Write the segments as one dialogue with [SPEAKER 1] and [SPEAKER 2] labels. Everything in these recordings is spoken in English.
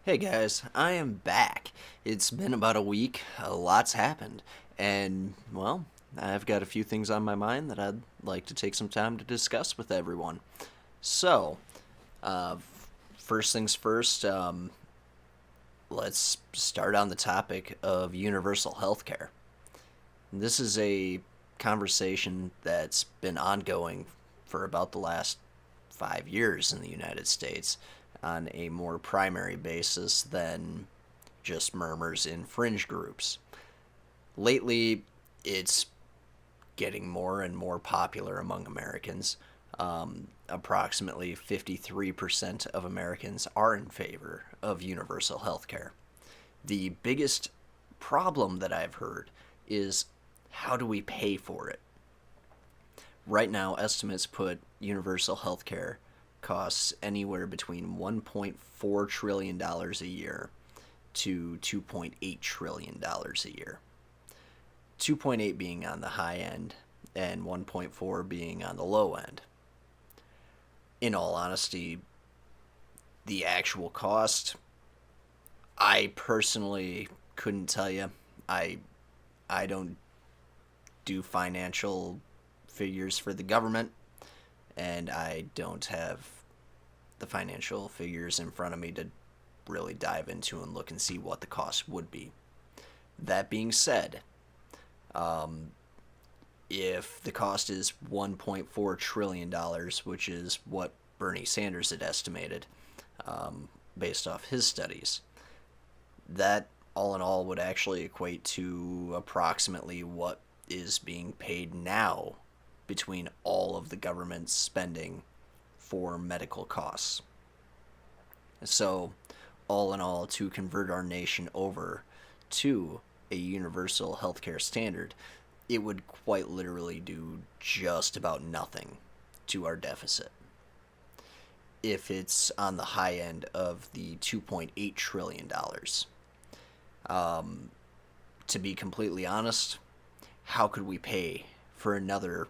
[SPEAKER 1] Hey guys, I am back. It's been about a week, a lot's happened, and, well, I've got a few things on my mind that I'd like to take some time to discuss with everyone. So, uh, first things first, let's start on the topic of universal healthcare. This is a conversation that's been ongoing for about the last 5 years in the United States on a more primary basis than just murmurs in fringe groups. Lately, it's getting more and more popular among Americans. Approximately 53% of Americans are in favor of universal health care. The biggest problem that I've heard is how do we pay for it? Right now, estimates put universal health care costs anywhere between $1.4 trillion dollars a year to $2.8 trillion dollars a year. 2.8 being on the high end and 1.4 being on the low end. In all honesty, the actual cost, I personally couldn't tell you. I I don't do financial figures for the government, and I don't have the financial figures in front of me to really dive into and look and see what the cost would be. That being said, um, if the cost is $1.4 trillion, dollars, which is what Bernie Sanders had estimated based off his studies, that all in all would actually equate to approximately what is being paid now between all of the government spending for medical costs. So, all in all, to convert our nation over to a universal healthcare standard, it would quite literally do just about nothing to our deficit. If it's on the high end of the $2.8 trillion dollars. Um, to be completely honest, how could we pay for another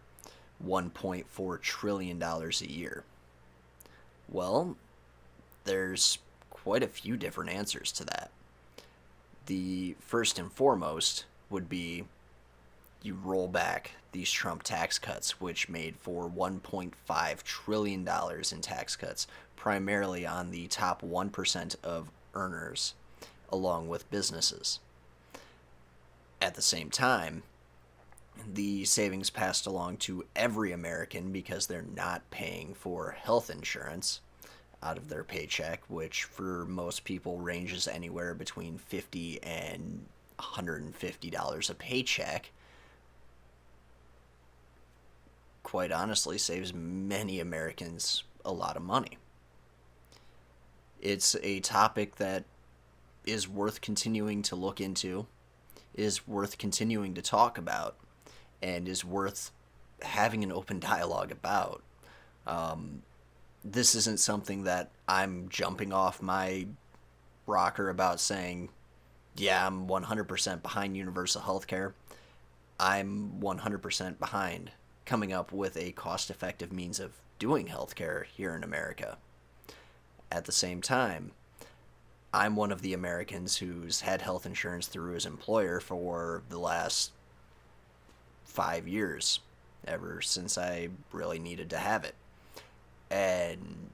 [SPEAKER 1] $1.4 trillion dollars a year? Well, there's quite a few different answers to that. The first and foremost would be you roll back these Trump tax cuts, which made for $1.5 trillion dollars in tax cuts, primarily on the top 1% of earners, along with businesses. At the same time, the savings passed along to every American because they're not paying for health insurance out of their paycheck, which for most people ranges anywhere between $50 and $150 a paycheck. Quite honestly, saves many Americans a lot of money. It's a topic that is worth continuing to look into, is worth continuing to talk about, and is worth having an open dialogue about. Um, this isn't something that I'm jumping off my rocker about saying, yeah, I'm 100% behind universal healthcare. I'm 100% behind coming up with a cost effective means of doing healthcare here in America. At the same time, I'm one of the Americans who's had health insurance through his employer for the last 5 years, ever since I really needed to have it. And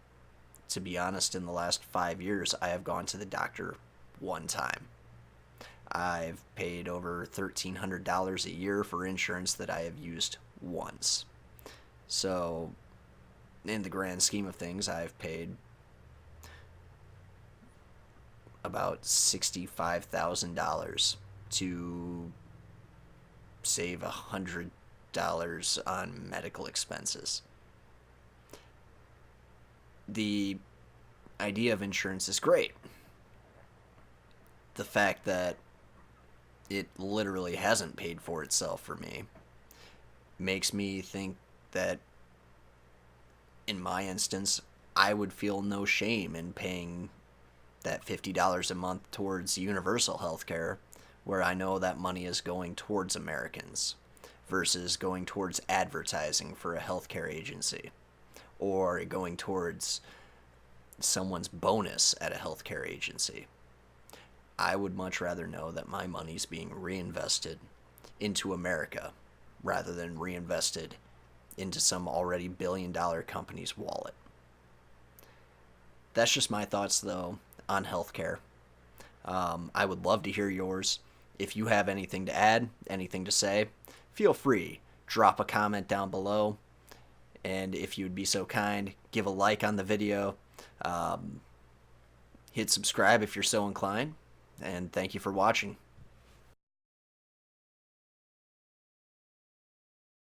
[SPEAKER 1] to be honest, in the last 5 years, I have gone to the doctor one time. I've paid over $1,300 a year for insurance that I have used once. So, in the grand scheme of things, I've paid about $65,000 to save $100 on medical expenses. The idea of insurance is great. The fact that it literally hasn't paid for itself for me makes me think that in my instance, I would feel no shame in paying that $50 a month towards universal health care, where I know that money is going towards Americans versus going towards advertising for a healthcare agency or going towards someone's bonus at a healthcare agency. I would much rather know that my money's being reinvested into America rather than reinvested into some already billion-dollar company's wallet. That's just my thoughts, though, on healthcare. I would love to hear yours. If you have anything to add, anything to say, feel free. Drop a comment down below. And if you would be so kind, give a like on the video. Hit subscribe if you're so inclined. And thank you for watching.